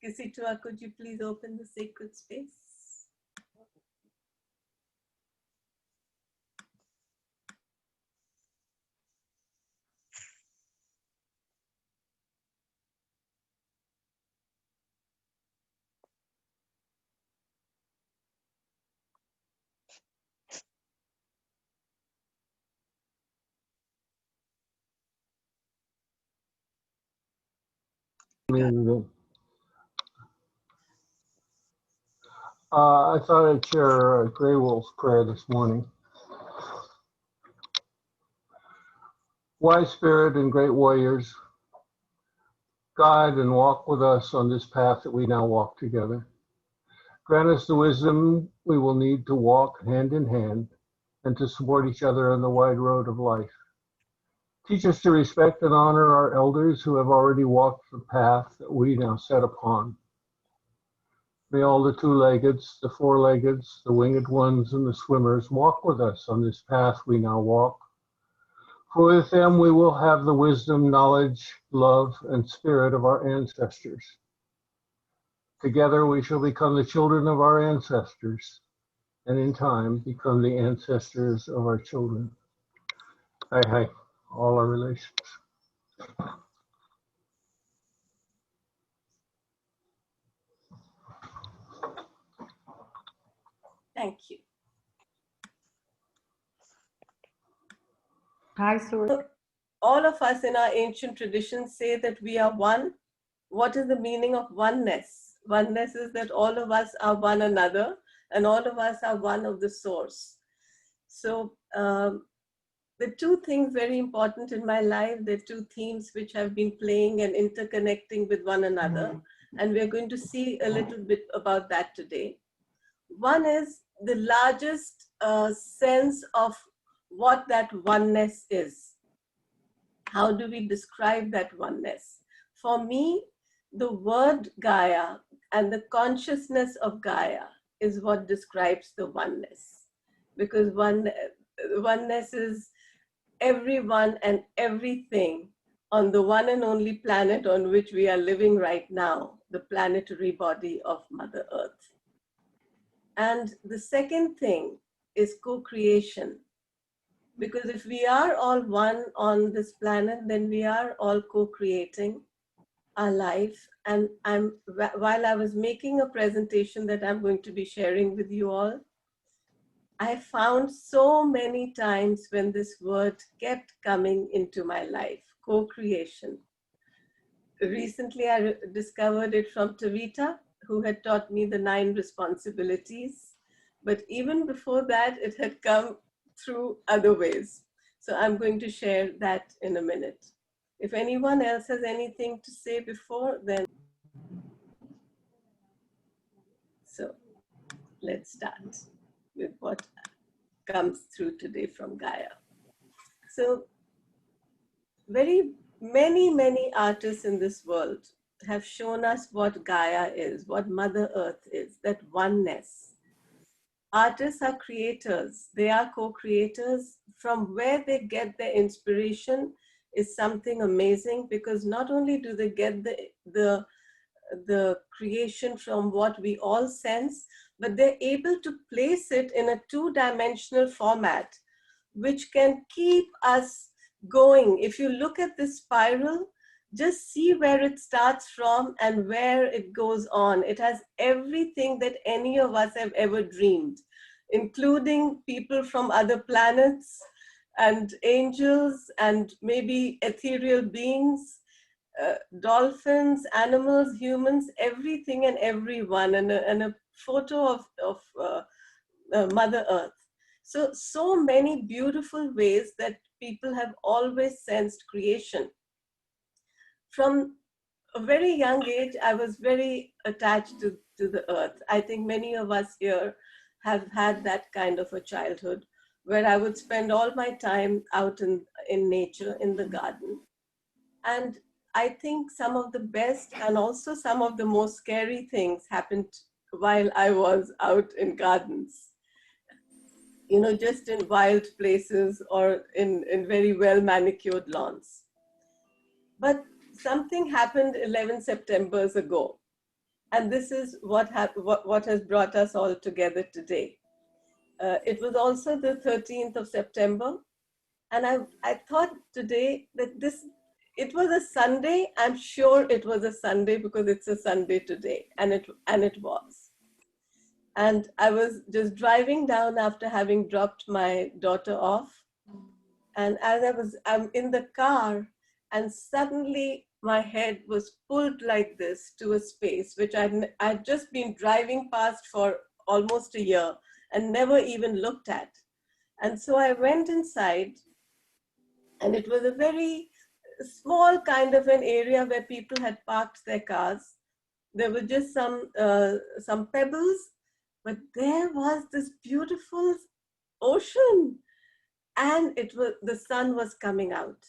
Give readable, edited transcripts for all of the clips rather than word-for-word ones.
Kisitua, could you please open the sacred space? I thought I'd share a Grey Wolf's prayer this morning. Wise Spirit and great warriors, guide and walk with us on this path that we now walk together. Grant us the wisdom we will need to walk hand in hand and to support each other on the wide road of life. Teach us to respect and honor our elders who have already walked the path that we now set upon. May all the two-leggeds, the four-leggeds, the winged ones, and the swimmers walk with us on this path we now walk. For with them we will have the wisdom, knowledge, love, and spirit of our ancestors. Together we shall become the children of our ancestors, and in time become the ancestors of our children. Hi, all our relations. Thank you. Hi, Surya. All of us in our ancient traditions say that we are one. What is the meaning of oneness? Oneness is that all of us are one another and all of us are one of the source. So the two things very important in my life, the two themes which have been playing and interconnecting with one another. And we're going to see a little bit about that today. One is the largest sense of what that oneness is. How do we describe that oneness? For me, the word Gaia and the consciousness of Gaia is what describes the oneness. Because oneness is everyone and everything on the one and only planet on which we are living right now, the planetary body of Mother Earth. And the second thing is co-creation. Because if we are all one on this planet, then we are all co-creating our life. And while I was making a presentation that I'm going to be sharing with you all, I found so many times when this word kept coming into my life, co-creation. Recently, I discovered it from Tavita, who had taught me the 9 responsibilities. But even before that, it had come through other ways. So I'm going to share that in a minute. If anyone else has anything to say before, then. So let's start with what comes through today from Gaia. So many artists in this world have shown us what Gaia is, what Mother Earth is, that oneness. Artists are creators. They are co-creators. From where they get their inspiration is something amazing, because not only do they get the creation from what we all sense, but they're able to place it in a 2-dimensional format, which can keep us going. If you look at this spiral, just see where it starts from and where it goes on. It has everything that any of us have ever dreamed, including people from other planets and angels and maybe ethereal beings, dolphins, animals, humans, everything and everyone, and a photo of Mother Earth. So many beautiful ways that people have always sensed creation. From a very young age, I was very attached to the earth. I think many of us here have had that kind of a childhood where I would spend all my time out in nature, in the garden. And I think some of the best and also some of the most scary things happened while I was out in gardens. You know, just in wild places or in very well manicured lawns. But something happened 11 Septembers ago. And this is what has brought us all together today. It was also the 13th of September. And I thought today that it was a Sunday. I'm sure it was a Sunday because it's a Sunday today. And it was. And I was just driving down after having dropped my daughter off. And as I'm in the car, and suddenly my head was pulled like this to a space which I'd just been driving past for almost a year and never even looked at. And so I went inside, and it was a very small kind of an area where people had parked their cars. There were just some pebbles, but there was this beautiful ocean, and the sun was coming out.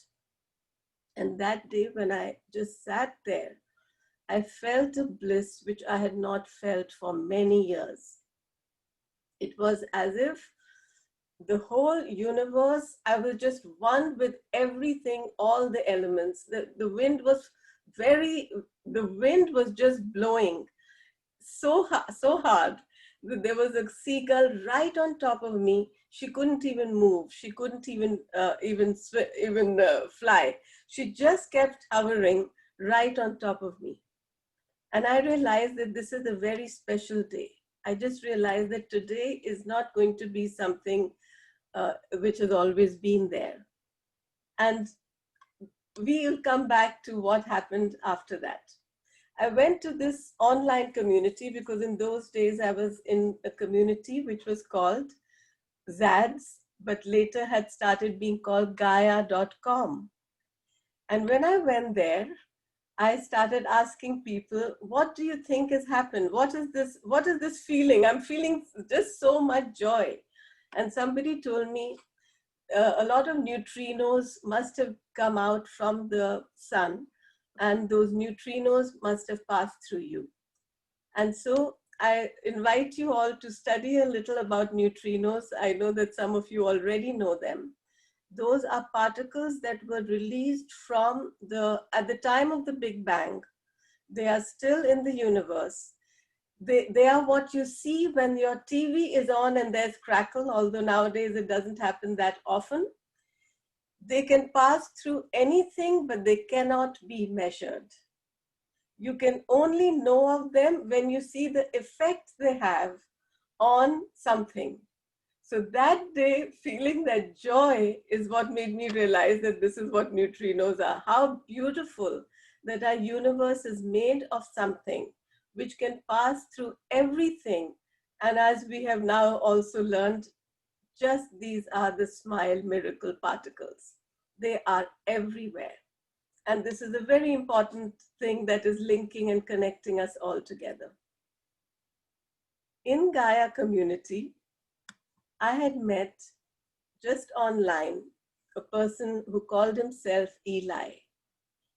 And that day when I just sat there, I felt a bliss which I had not felt for many years. It was as if the whole universe, I was just one with everything, all the elements. The wind was just blowing so hard that there was a seagull right on top of me. She couldn't even move. She couldn't even fly. She just kept hovering right on top of me. And I realized that this is a very special day. I just realized that today is not going to be something which has always been there. And we'll come back to what happened after that. I went to this online community because in those days I was in a community which was called ZADS, but later had started being called Gaia.com. And when I went there, I started asking people, what do you think has happened? What is this feeling? I'm feeling just so much joy. And somebody told me a lot of neutrinos must have come out from the sun, and those neutrinos must have passed through you. And so I invite you all to study a little about neutrinos. I know that some of you already know them. Those are particles that were released from at the time of the Big Bang. They are still in the universe. They are what you see when your TV is on and there's crackle, although nowadays it doesn't happen that often. They can pass through anything, but they cannot be measured. You can only know of them when you see the effect they have on something. So that day, feeling that joy is what made me realize that this is what neutrinos are. How beautiful that our universe is made of something which can pass through everything. And as we have now also learned, just these are the smile miracle particles. They are everywhere. And this is a very important thing that is linking and connecting us all together. In Gaia community, I had met just online a person who called himself Eli.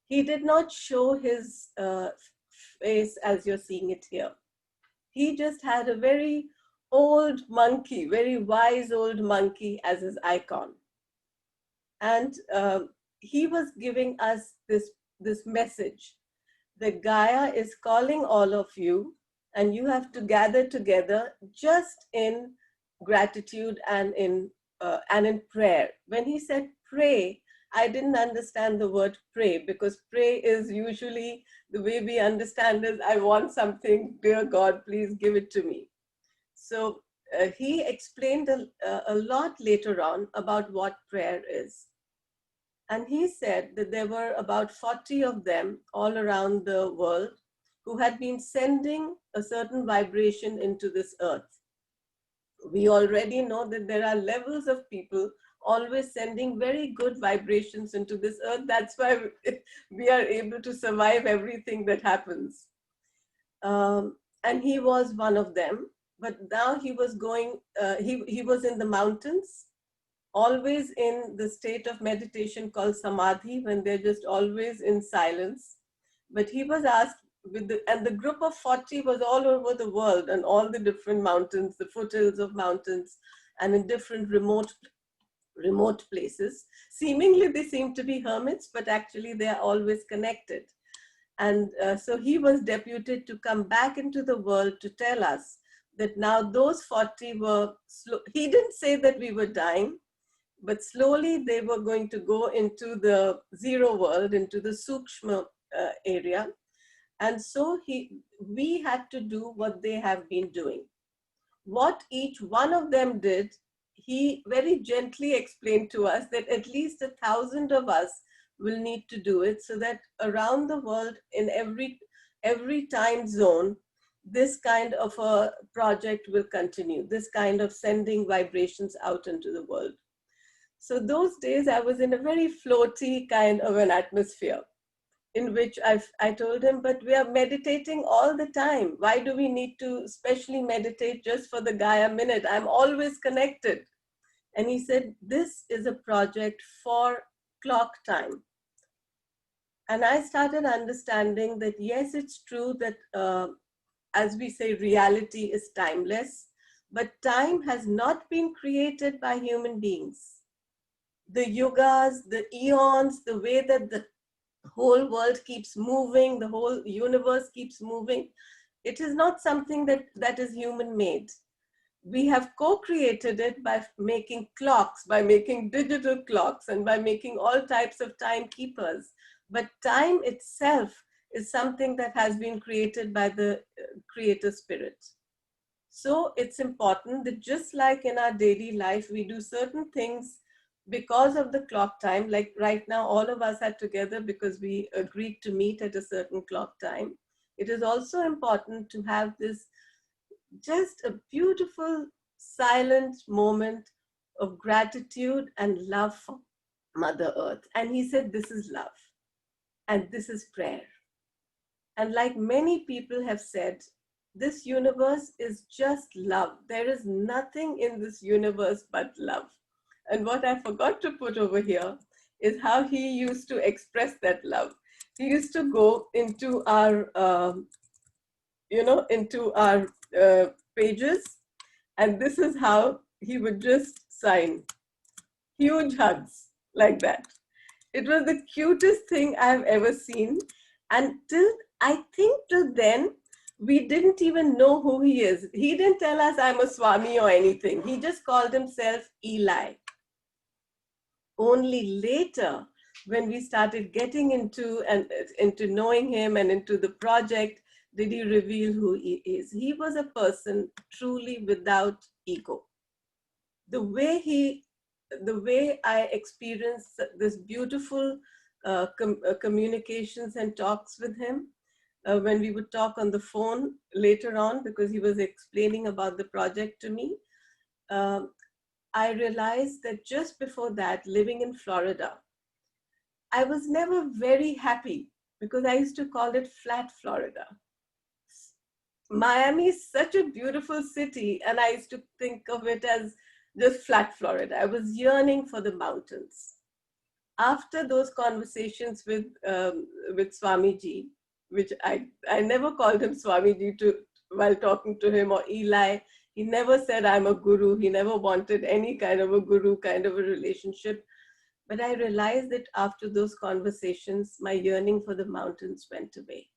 He did not show his face as you're seeing it here. He just had a very old monkey, very wise old monkey as his icon. And he was giving us this message that Gaia is calling all of you, and you have to gather together just in gratitude and in prayer. When he said pray, I didn't understand the word pray, because pray is usually the way we understand is, I want something, dear God, please give it to me. So he explained a lot later on about what prayer is. And he said that there were about 40 of them all around the world who had been sending a certain vibration into this earth. We already know that there are levels of people always sending very good vibrations into this earth. That's why we are able to survive everything that happens. And he was one of them. But now he was he was in the mountains, always in the state of meditation called samadhi, when they're just always in silence. But he was asked, and the group of 40 was all over the world, and all the different mountains, the foothills of mountains, and in different remote places. Seemingly they seem to be hermits, but actually they are always connected. And so he was deputed to come back into the world to tell us that now those 40 were, he didn't say that we were dying, but slowly they were going to go into the zero world, into the Sukshma area. And so we had to do what they have been doing. What each one of them did, he very gently explained to us that at least 1,000 of us will need to do it, so that around the world, in every time zone, this kind of a project will continue, this kind of sending vibrations out into the world. So those days I was in a very floaty kind of an atmosphere, in which I told him, but we are meditating all the time. Why do we need to specially meditate just for the Gaia minute? I'm always connected. And he said, this is a project for clock time. And I started understanding that, yes, it's true that, as we say, reality is timeless, but time has not been created by human beings. The yugas, the eons, the way that the whole world keeps moving, the whole universe keeps moving, it is not something that is human made. We have co-created it by making clocks, by making digital clocks, and by making all types of timekeepers. But time itself is something that has been created by the creator spirit. So it's important that just like in our daily life, we do certain things because of the clock time. Like right now, all of us are together because we agreed to meet at a certain clock time. It is also important to have this just a beautiful silent moment of gratitude and love for Mother Earth. And he said, this is love and this is prayer. And like many people have said, this universe is just love. There is nothing in this universe but love. And what I forgot to put over here is how he used to express that love. He used to go into our, into our pages, and this is how he would just sign. Huge hugs like that. It was the cutest thing I've ever seen. And I think till then, we didn't even know who he is. He didn't tell us I'm a Swami or anything. He just called himself Eli. Only later, when we started getting into knowing him and into the project, did he reveal who he is. He was a person truly without ego. The way I experienced this beautiful communications and talks with him, when we would talk on the phone later on, because he was explaining about the project to me, I realized that just before that, living in Florida, I was never very happy because I used to call it flat Florida. Miami is such a beautiful city, and I used to think of it as just flat Florida. I was yearning for the mountains. After those conversations with Swamiji, which I never called him Swamiji while talking to him, or Eli. He never said I'm a guru. He never wanted any kind of a guru kind of a relationship. But I realized that after those conversations, my yearning for the mountains went away.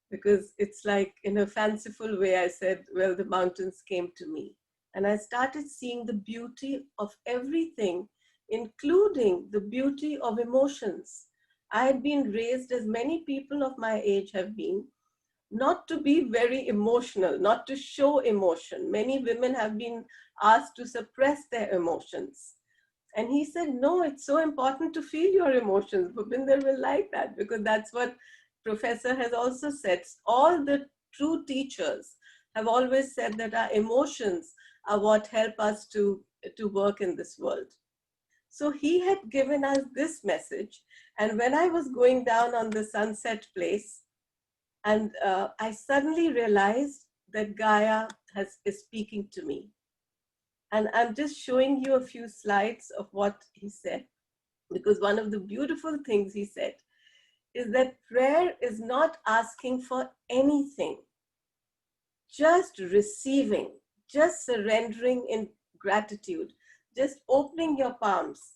Because it's like in a fanciful way, I said, well, the mountains came to me. And I started seeing the beauty of everything, including the beauty of emotions. I had been raised, as many people of my age have been, not to be very emotional, not to show emotion. Many women have been asked to suppress their emotions. And he said, no, it's so important to feel your emotions. Bhupinder will like that, because that's what Professor has also said. All the true teachers have always said that our emotions are what help us to work in this world. So he had given us this message. And when I was going down on the Sunset Place, and I suddenly realized that Gaia is speaking to me. And I'm just showing you a few slides of what he said, because one of the beautiful things he said is that prayer is not asking for anything, just receiving, just surrendering in gratitude, just opening your palms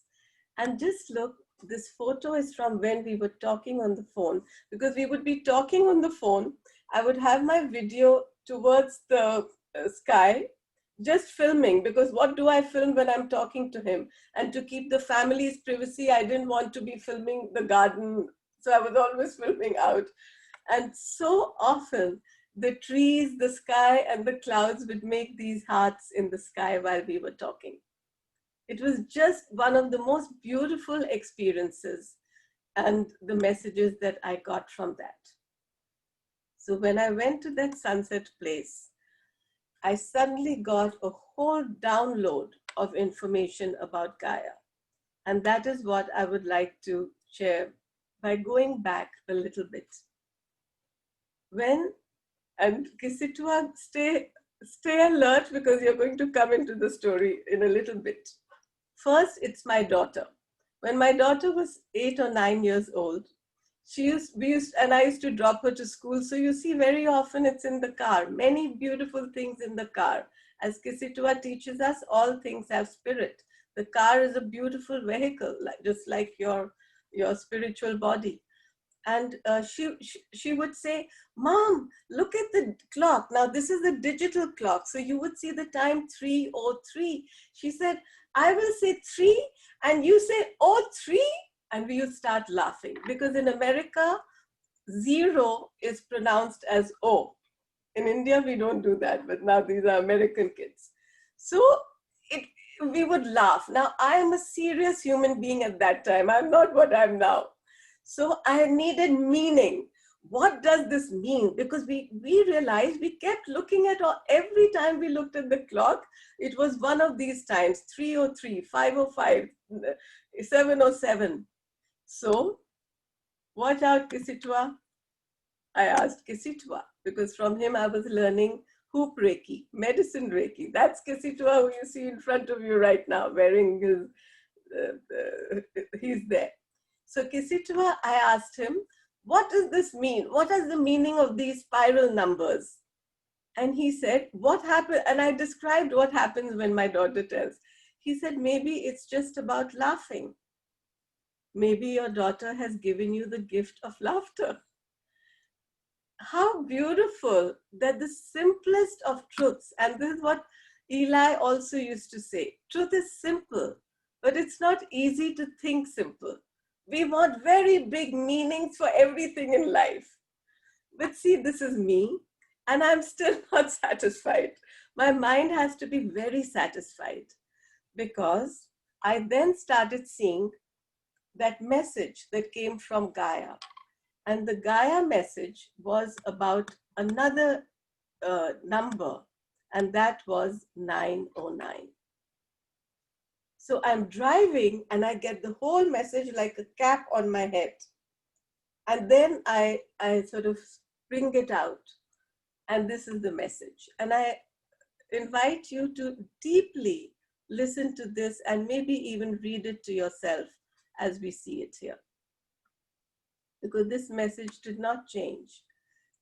and just look this photo is from when we were talking on the phone, because we would be talking on the phone. I would have my video towards the sky, just filming, because what do I film when I'm talking to him? And to keep the family's privacy, I didn't want to be filming the garden. So I was always filming out. And so often the trees, the sky, and the clouds would make these hearts in the sky while we were talking. It was just one of the most beautiful experiences and the messages that I got from that. So when I went to that sunset place, I suddenly got a whole download of information about Gaia. And that is what I would like to share by going back a little bit. And Kisitua, stay alert, because you're going to come into the story in a little bit. First, it's my daughter. When my daughter was 8 or 9 years old, and I used to drop her to school. So you see, very often it's in the car, many beautiful things in the car. As Kisitua teaches us, all things have spirit. The car is a beautiful vehicle, just like your spiritual body. And she would say, "Mom, look at the clock. Now this is a digital clock. So you would see the time 3:03. She said, "I will say 3 and you say 03." And we would start laughing, because in America, 0 is pronounced as O. In India, we don't do that, but now these are American kids. So we would laugh. Now, I am a serious human being at that time. I'm not what I'm now. So I needed meaning. What does this mean? Because we realized we kept looking at, every time we looked at the clock, it was one of these times, 3:03, 5:05, 7:07. So, watch out, Kisitua. I asked Kisitua, because from him I was learning hoop Reiki, medicine Reiki. That's Kisitua, who you see in front of you right now, wearing his, he's there. So Kisitua, I asked him, what does this mean? What is the meaning of these spiral numbers? And he said, what happened? And I described what happens when my daughter tells. He said, maybe it's just about laughing. Maybe your daughter has given you the gift of laughter. How beautiful that the simplest of truths, and this is what Eli also used to say, truth is simple, but it's not easy to think simple. We want very big meanings for everything in life. But see, this is me, and I'm still not satisfied. My mind has to be very satisfied, because I then started seeing that message that came from Gaia. And the Gaia message was about another number, and that was 909. So I'm driving and I get the whole message like a cap on my head. And then I sort of bring it out, and this is the message. And I invite you to deeply listen to this and maybe even read it to yourself as we see it here. Because this message did not change.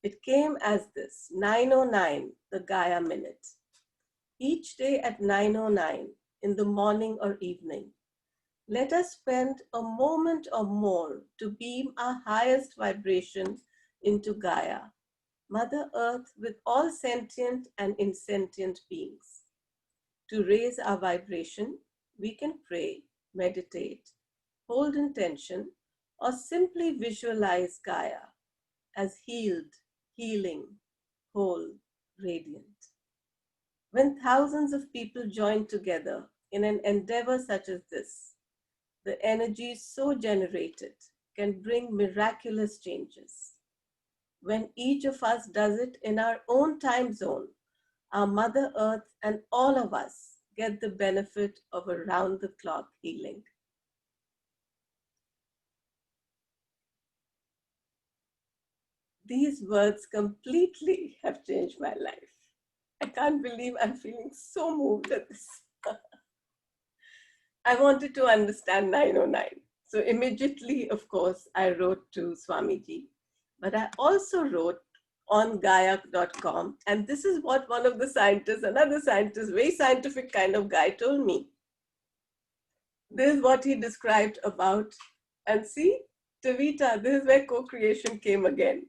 It came as this, 909, the Gaia minute. Each day at 909, in the morning or evening, let us spend a moment or more to beam our highest vibration into Gaia, Mother Earth with all sentient and insentient beings. To raise our vibration, we can pray, meditate, hold intention, or simply visualize Gaia as healed, healing, whole, radiant. When thousands of people join together in an endeavor such as this, the energy so generated can bring miraculous changes. When each of us does it in our own time zone, our Mother Earth and all of us get the benefit of around-the-clock healing. These words completely have changed my life. I can't believe I'm feeling so moved at this. I wanted to understand 909. So immediately, of course, I wrote to Swamiji, but I also wrote on Gaia.com. And this is what one of the scientists, another scientist, very scientific kind of guy, told me. This is what he described about And see, Tavita, this is where co-creation came again.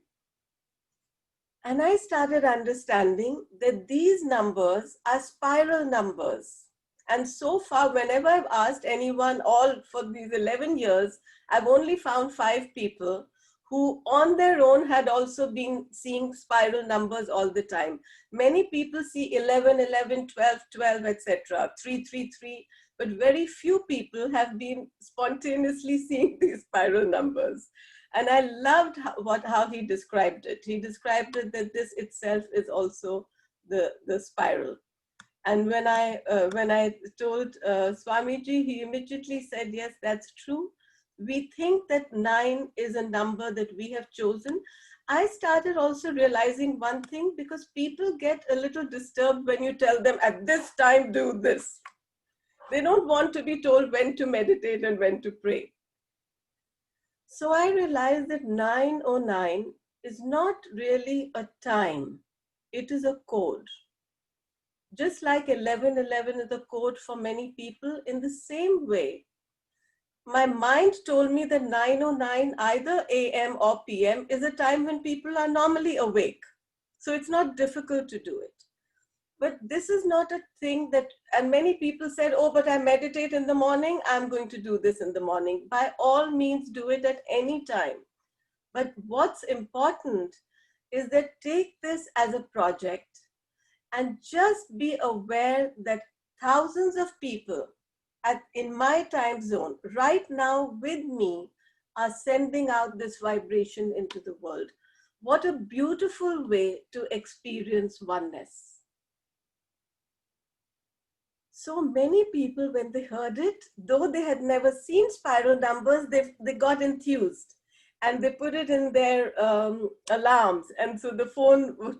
And I started understanding that these numbers are spiral numbers. And so far, whenever I've asked anyone, all for these 11 years, I've only found 5 people who on their own had also been seeing spiral numbers all the time. Many people see 11, 11, 12, 12, etc., 3, 3, 3, but very few people have been spontaneously seeing these spiral numbers. And I loved how he described it. He described it that this itself is also the spiral. And when I told Swamiji, he immediately said, yes, that's true. We think that 9 is a number that we have chosen. I started also realizing one thing, because people get a little disturbed when you tell them at this time, do this. They don't want to be told when to meditate and when to pray. So I realized that 909 is not really a time. It is a code. Just like 1111 is a code for many people, in the same way, my mind told me that 909, either AM or PM, is a time when people are normally awake. So it's not difficult to do it. But this is not a thing that, and many people said, oh, but I meditate in the morning, I'm going to do this in the morning. By all means, do it at any time. But what's important is that take this as a project and just be aware that thousands of people in my time zone right now with me are sending out this vibration into the world. What a beautiful way to experience oneness. So many people, when they heard it, though they had never seen spiral numbers, they got enthused and they put it in their alarms. And so the phone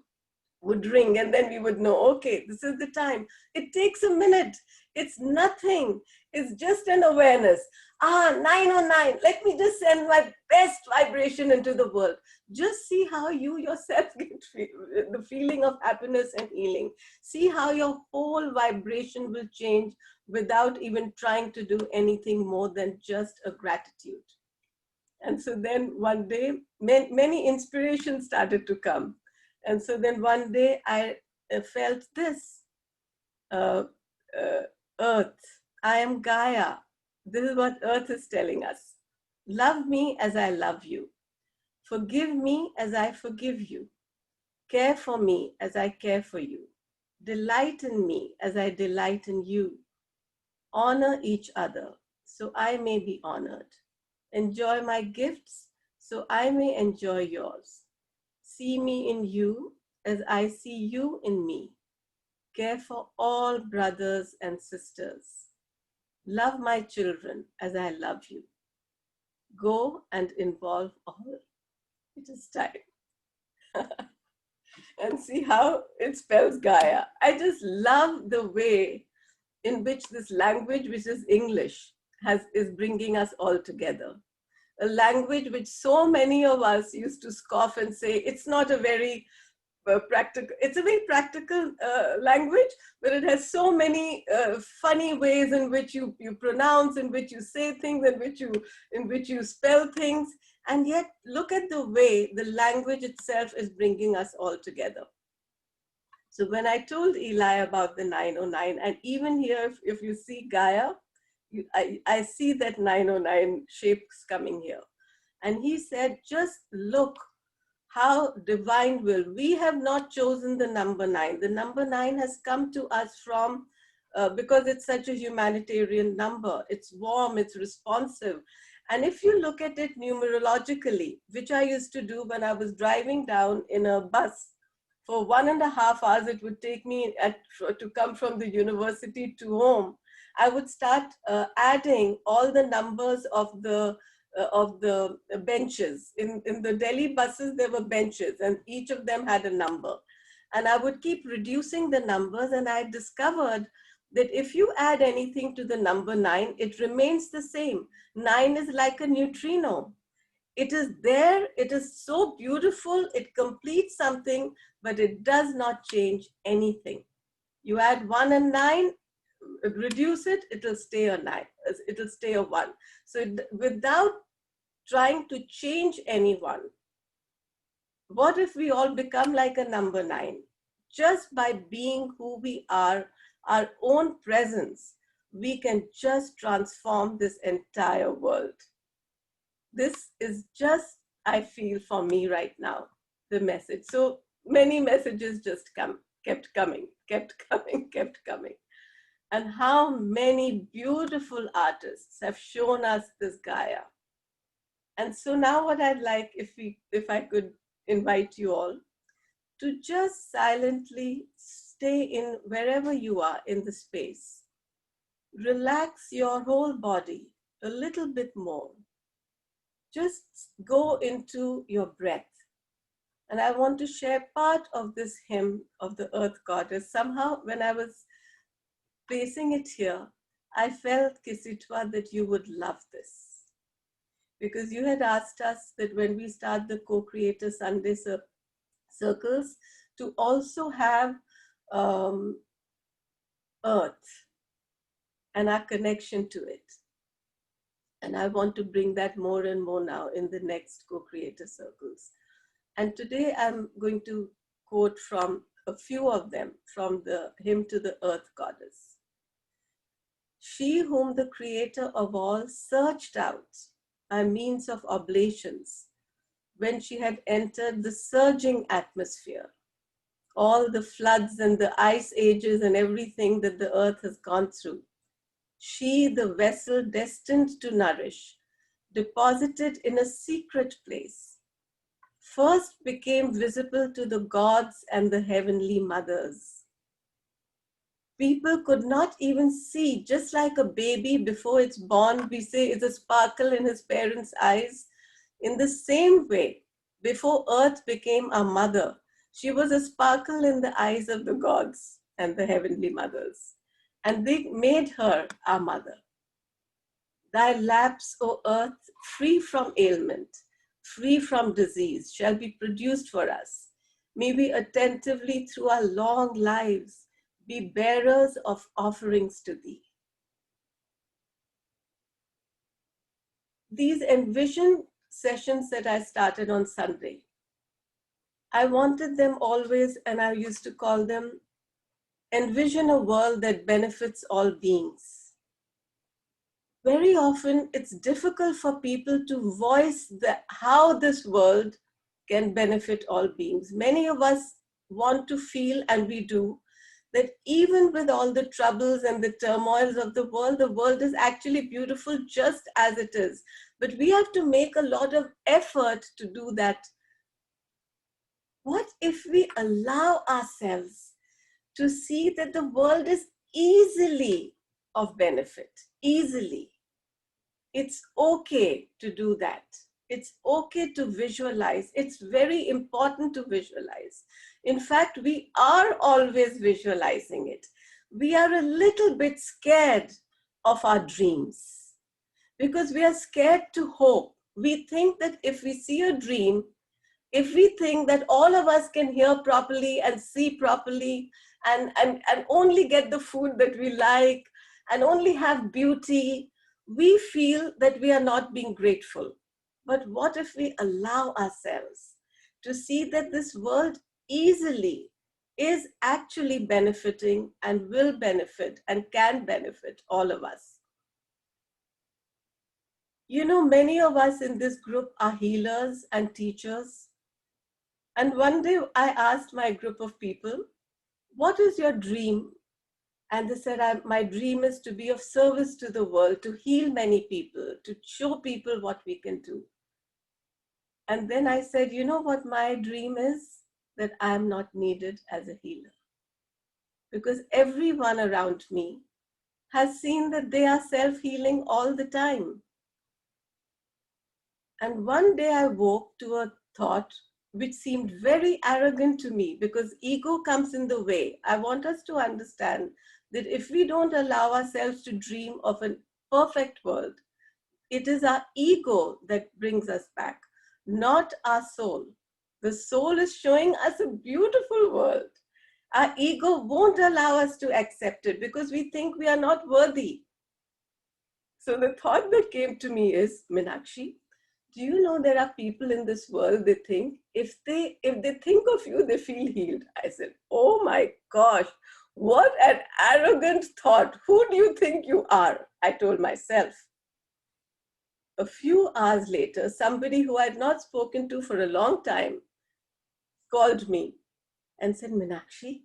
would ring and then we would know, okay, this is the time. It takes a minute. It's nothing. It's just an awareness. 909, let me just send my best vibration into the world. Just see how you yourself get the feeling of happiness and healing. See how your whole vibration will change without even trying to do anything more than just a gratitude. And so then one day, many inspirations started to come. And so then one day I felt this, Earth, I am Gaia. This is what Earth is telling us. Love me as I love you. Forgive me as I forgive you. Care for me as I care for you. Delight in me as I delight in you. Honor each other so I may be honored. Enjoy my gifts so I may enjoy yours. See me in you as I see you in me. Care for all brothers and sisters. Love my children as I love you. Go and involve all. It is time. And see how it spells Gaia. I just love the way in which this language, which is English, is bringing us all together. A language which so many of us used to scoff and say, it's not a very practical, it's a very practical language, but it has so many funny ways in which you pronounce, in which you say things, in which you spell things. And yet look at the way the language itself is bringing us all together. So when I told Eli about the 909, and even here, if you see Gaia, I see that 909 shapes coming here. And he said, just look how divine will. We have not chosen the number 9. The number 9 has come to us from, because it's such a humanitarian number. It's warm, it's responsive. And if you look at it numerologically, which I used to do when I was driving down in a bus, for 1.5 hours, it would take me to come from the university to home. I would start adding all the numbers of the benches. In the Delhi buses, there were benches and each of them had a number. And I would keep reducing the numbers, and I discovered that if you add anything to the number 9, it remains the same. 9 is like a neutrino. It is there, it is so beautiful, it completes something, but it does not change anything. You add 1 and 9, reduce it, it will stay a 9, it will stay a 1. So without trying to change anyone. What if we all become like a number 9? Just by being who we are, our own presence, we can just transform this entire world. This is just, I feel, for me right now, the message. So many messages just kept coming. And how many beautiful artists have shown us this Gaia. And so now what I'd like, if I could invite you all to just silently stay in wherever you are in the space. Relax your whole body a little bit more. Just go into your breath. And I want to share part of this hymn of the Earth Goddess. Somehow, when I was placing it here, I felt, Kisitwa, that you would love this. Because you had asked us that when we start the Co-Creator Sunday circles, to also have Earth and our connection to it. And I want to bring that more and more now in the next Co-Creator circles. And today I'm going to quote from a few of them from the hymn to the Earth Goddess. She whom the Creator of all searched out by means of oblations when she had entered the surging atmosphere, all the floods and the ice ages and everything that the earth has gone through. She, the vessel destined to nourish, deposited in a secret place, first became visible to the gods and the heavenly mothers. People could not even see, just like a baby before it's born, we say it's a sparkle in his parents' eyes. In the same way, before earth became our mother, she was a sparkle in the eyes of the gods and the heavenly mothers. And they made her our mother. Thy laps, O earth, free from ailment, free from disease, shall be produced for us. May we attentively through our long lives be bearers of offerings to thee. These envision sessions that I started on Sunday, I wanted them always, and I used to call them, envision a world that benefits all beings. Very often it's difficult for people to voice how this world can benefit all beings. Many of us want to feel, and we do, that even with all the troubles and the turmoils of the world is actually beautiful just as it is. But we have to make a lot of effort to do that. What if we allow ourselves to see that the world is easily of benefit, easily? It's okay to do that. It's okay to visualize. It's very important to visualize. In fact, we are always visualizing it. We are a little bit scared of our dreams because we are scared to hope. We think that if we see a dream, if we think that all of us can hear properly and see properly and only get the food that we like and only have beauty, we feel that we are not being grateful. But what if we allow ourselves to see that this world easily is actually benefiting and will benefit and can benefit all of us? You know, many of us in this group are healers and teachers. And one day I asked my group of people, what is your dream? And they said, my dream is to be of service to the world, to heal many people, to show people what we can do. And then I said, you know what my dream is? That I am not needed as a healer. Because everyone around me has seen that they are self-healing all the time. And one day I woke to a thought which seemed very arrogant to me because ego comes in the way. I want us to understand that if we don't allow ourselves to dream of a perfect world, it is our ego that brings us back, not our soul. The soul is showing us a beautiful world. Our ego won't allow us to accept it because we think we are not worthy. So the thought that came to me is, Meenakshi, Do you know there are people in this world, they think, if they think of you, they feel healed. I said, oh my gosh, what an arrogant thought. Who do you think you are? I told myself. A few hours later, somebody who I had not spoken to for a long time called me and said, Meenakshi,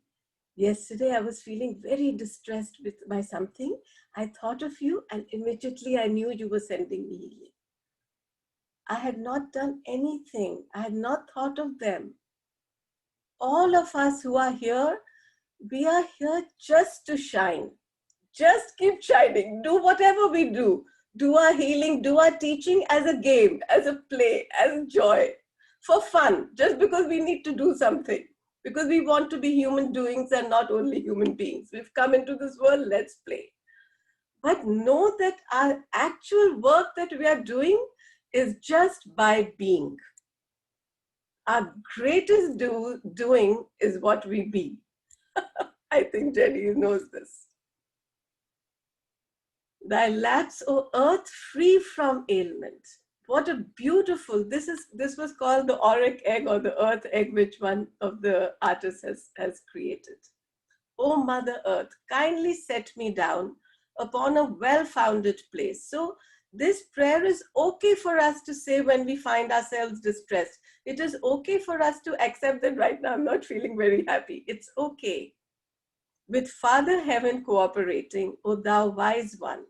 yesterday I was feeling very distressed by something. I thought of you and immediately I knew you were sending me healing. I had not done anything. I had not thought of them. All of us who are here, we are here just to shine. Just keep shining. Do whatever we do. Do our healing, do our teaching as a game, as a play, as joy, for fun, just because we need to do something. Because we want to be human doings and not only human beings. We've come into this world, let's play. But know that our actual work that we are doing is just by being. Our greatest doing is what we be. I think Jenny knows this. Thy lats, O earth, free from ailment. What a beautiful, this was called the auric egg or the earth egg, which one of the artists has created. O Mother Earth, kindly set me down upon a well-founded place. So this prayer is okay for us to say when we find ourselves distressed. It is okay for us to accept that right now I'm not feeling very happy. It's okay. With Father Heaven cooperating, O thou wise one,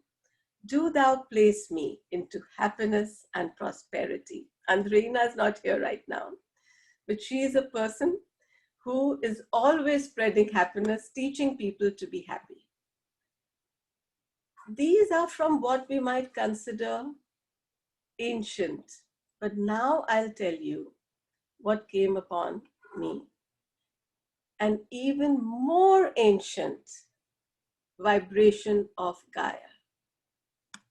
do thou place me into happiness and prosperity. Andreina is not here right now, but she is a person who is always spreading happiness, teaching people to be happy. These are from what we might consider ancient, but now I'll tell you what came upon me. An even more ancient vibration of Gaia.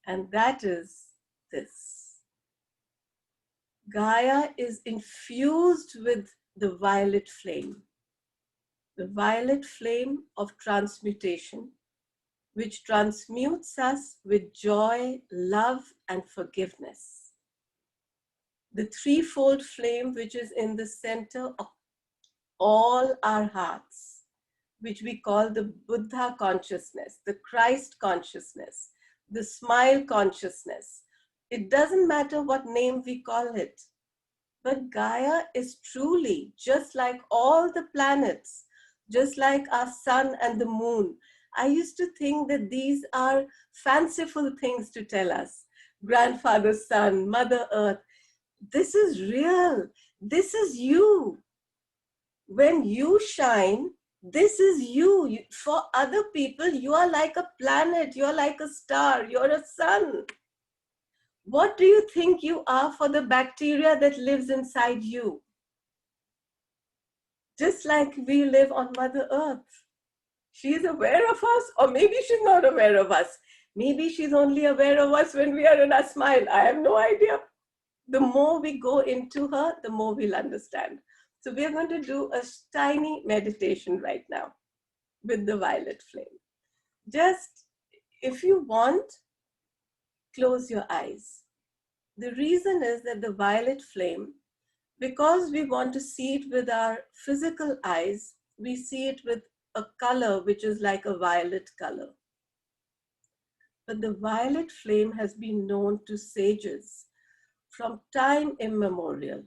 And that is this. Gaia is infused with the violet flame of transmutation, which transmutes us with joy, love, and forgiveness. The threefold flame which is in the center of all our hearts, which we call the Buddha consciousness, the Christ consciousness, the smile consciousness. It doesn't matter what name we call it, but Gaia is truly just like all the planets, just like our sun and the moon. I used to think that these are fanciful things to tell us. Grandfather Sun, Mother Earth. This is real. This is you. When you shine, this is you. For other people, you are like a planet, you're like a star, you're a sun. What do you think you are for the bacteria that lives inside you? Just like we live on Mother Earth. She's aware of us, or maybe she's not aware of us. Maybe she's only aware of us when we are in our smile. I have no idea. The more we go into her, the more we'll understand. So we are going to do a tiny meditation right now with the violet flame. Just, if you want, close your eyes. The reason is that the violet flame, because we want to see it with our physical eyes, we see it with a color which is like a violet color. But the violet flame has been known to sages from time immemorial.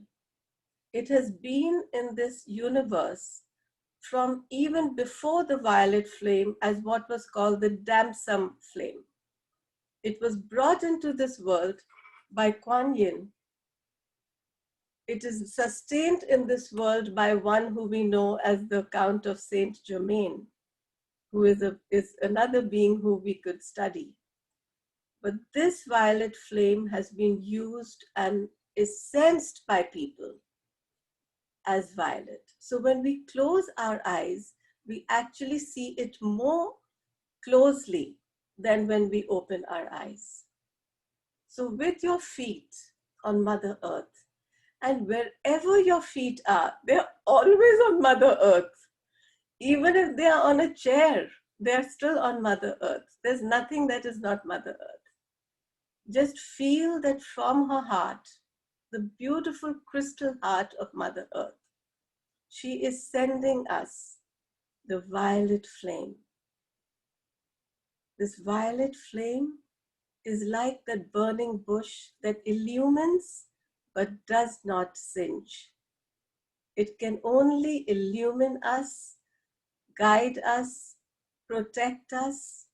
It has been in this universe from even before the violet flame as what was called the damsum flame. It was brought into this world by Kuan Yin. It is sustained in this world by one who we know as the Count of Saint Germain, who is another being who we could study. But this violet flame has been used and is sensed by people as violet. So when we close our eyes, we actually see it more closely than when we open our eyes. So with your feet on Mother Earth, and wherever your feet are, they're always on Mother Earth. Even if they are on a chair, they're still on Mother Earth. There's nothing that is not Mother Earth. Just feel that from her heart, the beautiful crystal heart of Mother Earth. She is sending us the violet flame. This violet flame is like that burning bush that illumines but does not singe. It can only illumine us, guide us, protect us.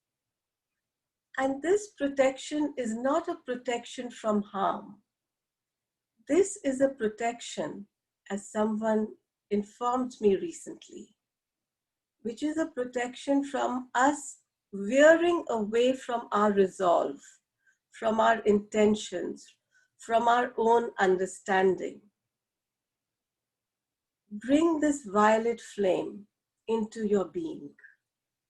And this protection is not a protection from harm. This is a protection, as someone informed me recently, which is a protection from us veering away from our resolve, from our intentions, from our own understanding. Bring this violet flame into your being.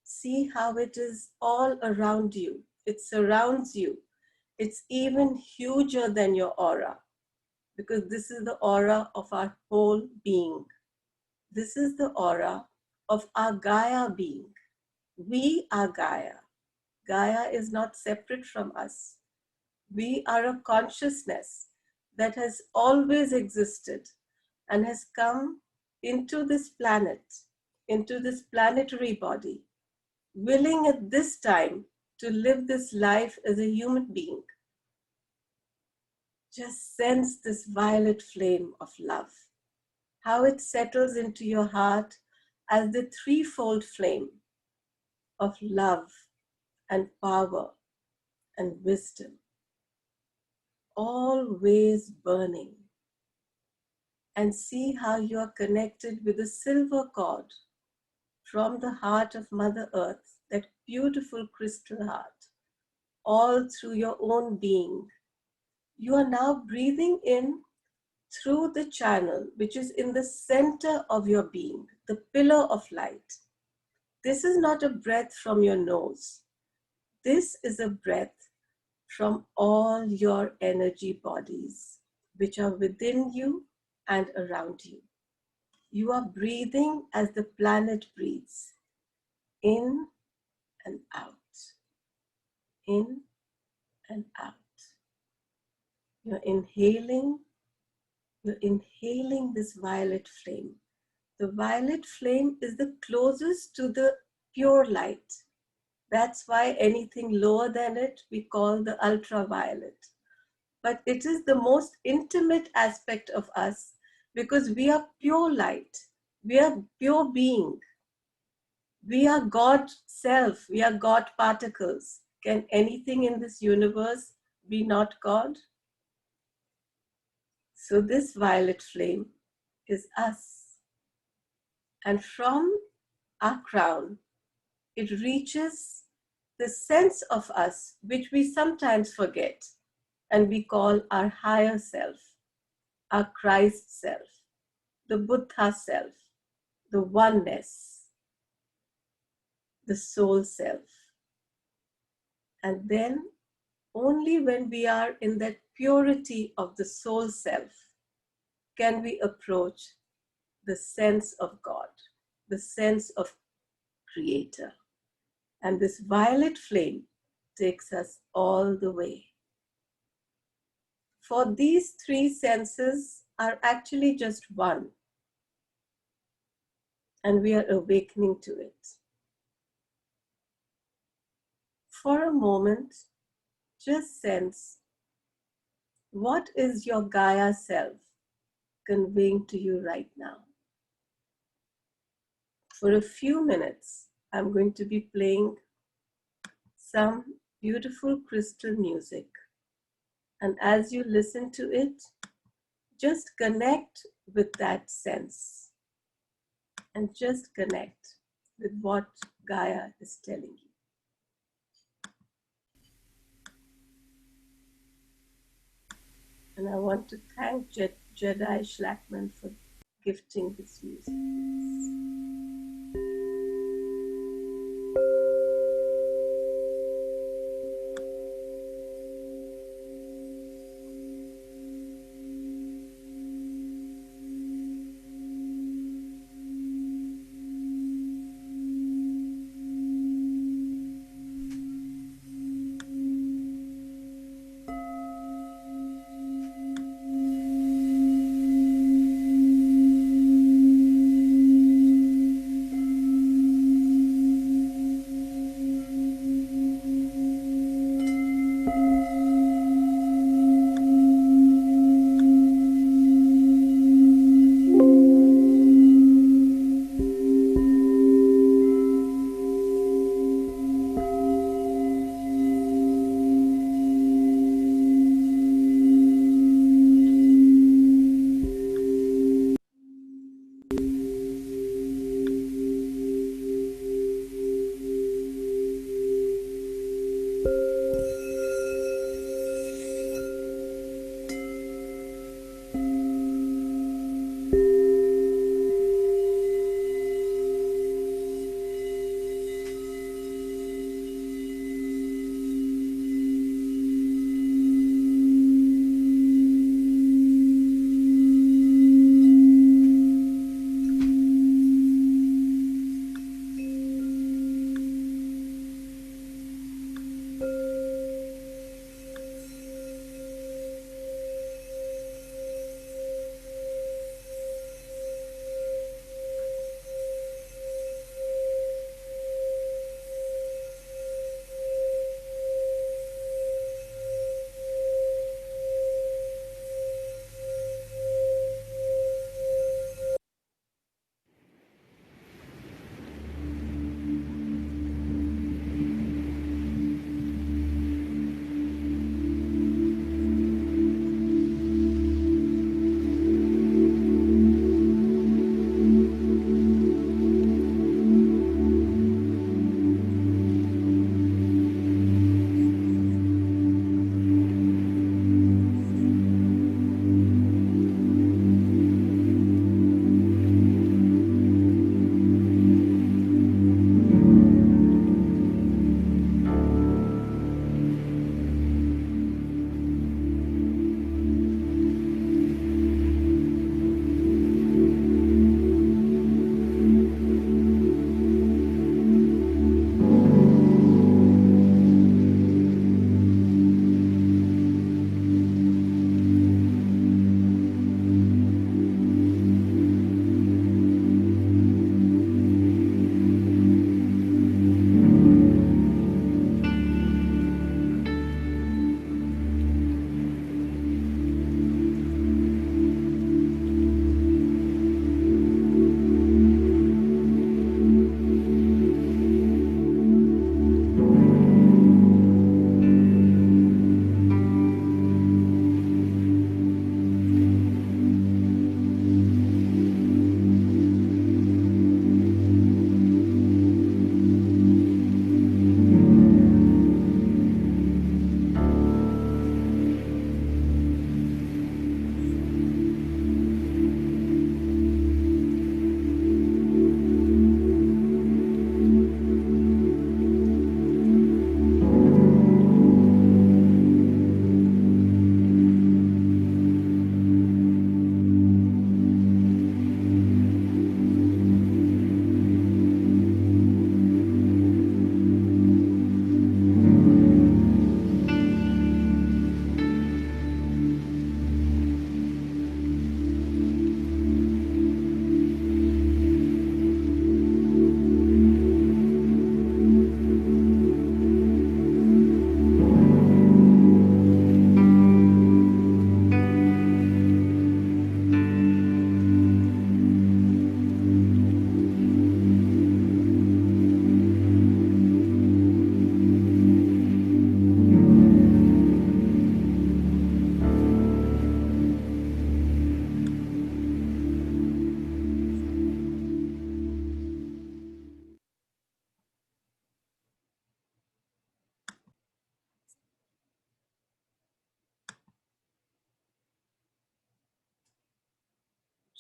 See how it is all around you. It surrounds you. It's even huger than your aura, because this is the aura of our whole being. This is the aura of our Gaia being. We are Gaia. Gaia is not separate from us. We are a consciousness that has always existed and has come into this planet, into this planetary body, willing at this time to live this life as a human being. Just sense this violet flame of love, how it settles into your heart as the threefold flame of love and power and wisdom, always burning. And see how you are connected with the silver cord from the heart of Mother Earth, that beautiful crystal heart, all through your own being. You are now breathing in through the channel which is in the center of your being, the pillar of light. This is not a breath from your nose. This is a breath from all your energy bodies, which are within you and around you. You are breathing as the planet breathes, in and out, in and out. You're inhaling this violet flame. The violet flame is the closest to the pure light. That's why anything lower than it we call the ultraviolet. But it is the most intimate aspect of us, because we are pure light. We are pure being. We are God self. We are God particles. Can anything in this universe be not God? So this violet flame is us. And from our crown, it reaches the sense of us, which we sometimes forget, and we call our higher self, our Christ self, the Buddha self, the oneness, the soul self. And then only when we are in that purity of the soul self can we approach the sense of God, the sense of Creator. And this violet flame takes us all the way. For these three senses are actually just one, and we are awakening to it. For a moment, just sense, what is your Gaia self conveying to you right now? For a few minutes, I'm going to be playing some beautiful crystal music. And as you listen to it, just connect with that sense. And just connect with what Gaia is telling you. And I want to thank Jedi Schlackman for gifting this music.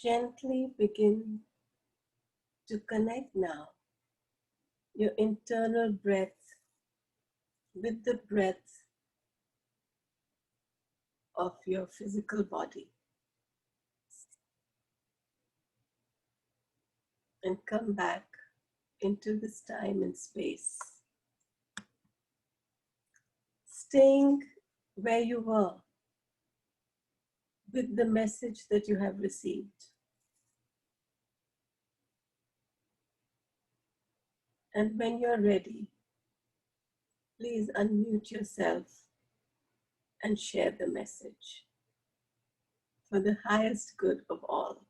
Gently begin to connect now your internal breath with the breath of your physical body. And come back into this time and space, staying where you were with the message that you have received. And when you're ready, please unmute yourself and share the message for the highest good of all.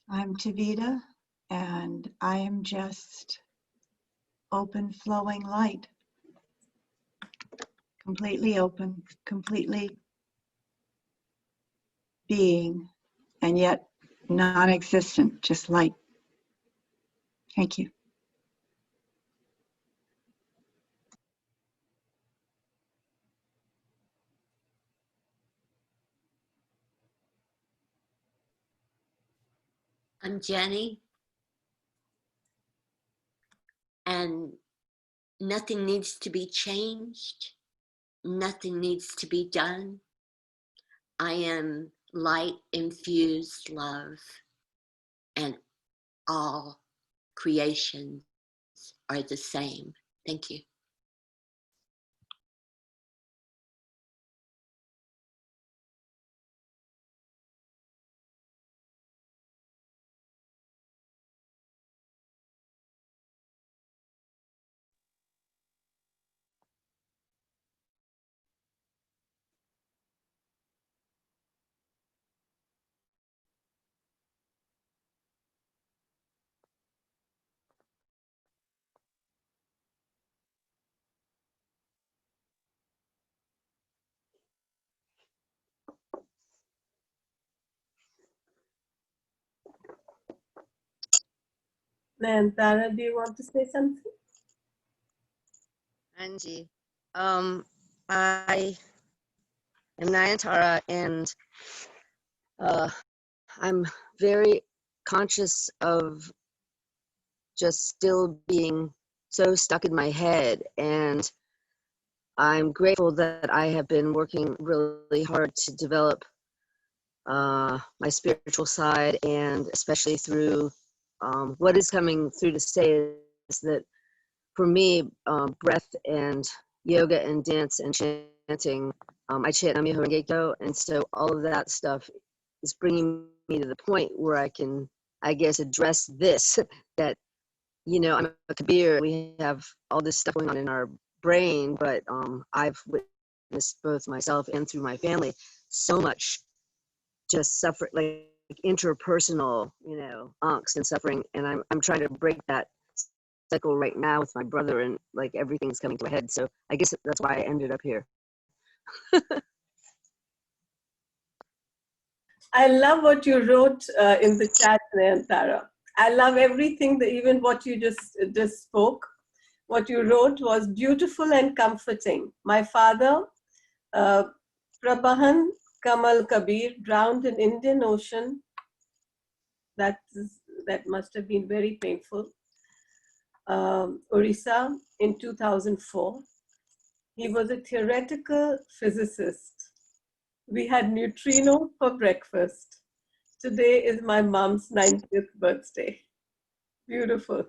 I'm Tavita, and I am just open, flowing light. Completely open, completely being, and yet non-existent, just light. Thank you. I'm Jenny, and nothing needs to be changed. Nothing needs to be done. I am light infused love, and all creations are the same. Thank you. Nayantara, do you want to say something? Angie, I am Nayantara, and I'm very conscious of just still being so stuck in my head, and I'm grateful that I have been working really hard to develop my spiritual side, and especially through what is coming through to say is that for me, breath and yoga and dance and chanting, I chant Envisioning Gaia, and so all of that stuff is bringing me to the point where I can, I guess, address this, that, you know, I'm a Kabir, we have all this stuff going on in our brain, but I've witnessed both myself and through my family so much just suffer, like interpersonal, you know, angst and suffering, and I'm trying to break that cycle right now with my brother, and like everything's coming to a head. So I guess that's why I ended up here. I love what you wrote in the chat, Nayantara. I love everything, even what you just spoke. What you wrote was beautiful and comforting. My father, Prabhan Kamal Kabir, drowned in Indian Ocean. That must have been very painful. Orissa in 2004. He was a theoretical physicist. We had neutrinos for breakfast. Today is my mom's 90th birthday. Beautiful.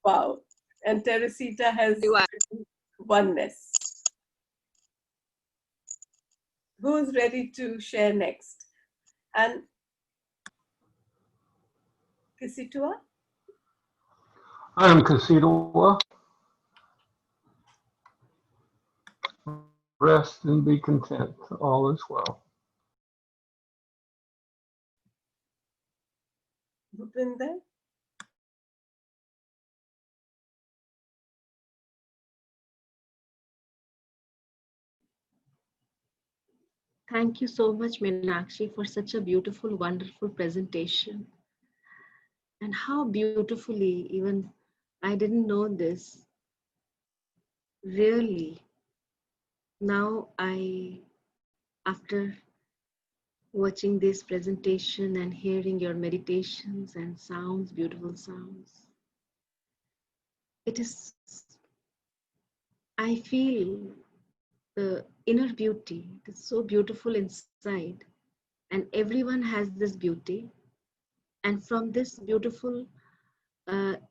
Wow. And Teresita has oneness. Who's ready to share next? And Kisitua? I'm Kasidawa. Rest and be content. All is well. Bhupinder? Thank you so much, Meenakshi, for such a beautiful, wonderful presentation. And how beautifully, even I didn't know this, really. Now after watching this presentation and hearing your meditations and sounds, beautiful sounds, it is, I feel the inner beauty. It is so beautiful inside, and everyone has this beauty. And from this beautiful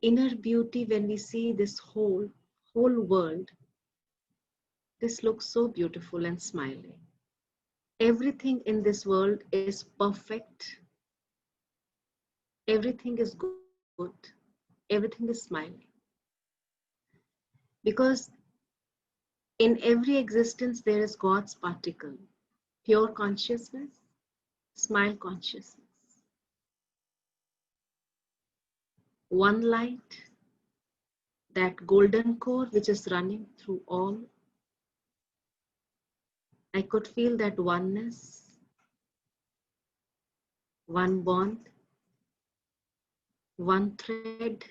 inner beauty, when we see this whole world, this looks so beautiful and smiling. Everything in this world is perfect. Everything is good. Everything is smiling. Because in every existence, there is God's particle, pure consciousness, smile consciousness. One light, that golden core which is running through all. I could feel that oneness, one bond, one thread,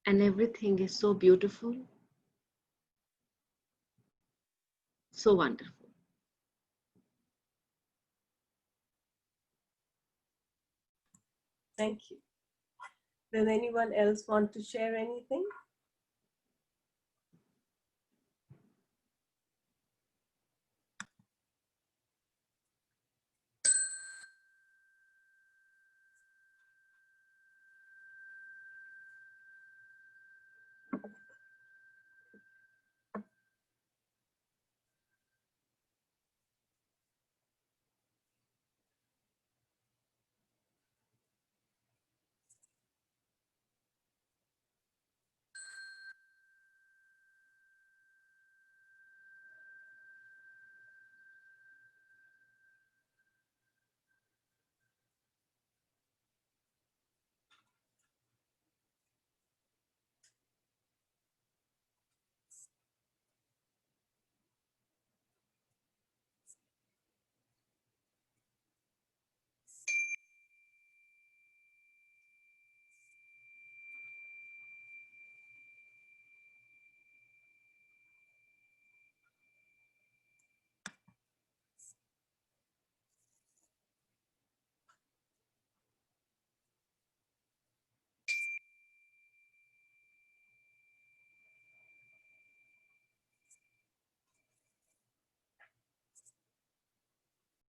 and everything is so beautiful, so wonderful. Thank you. Does anyone else want to share anything?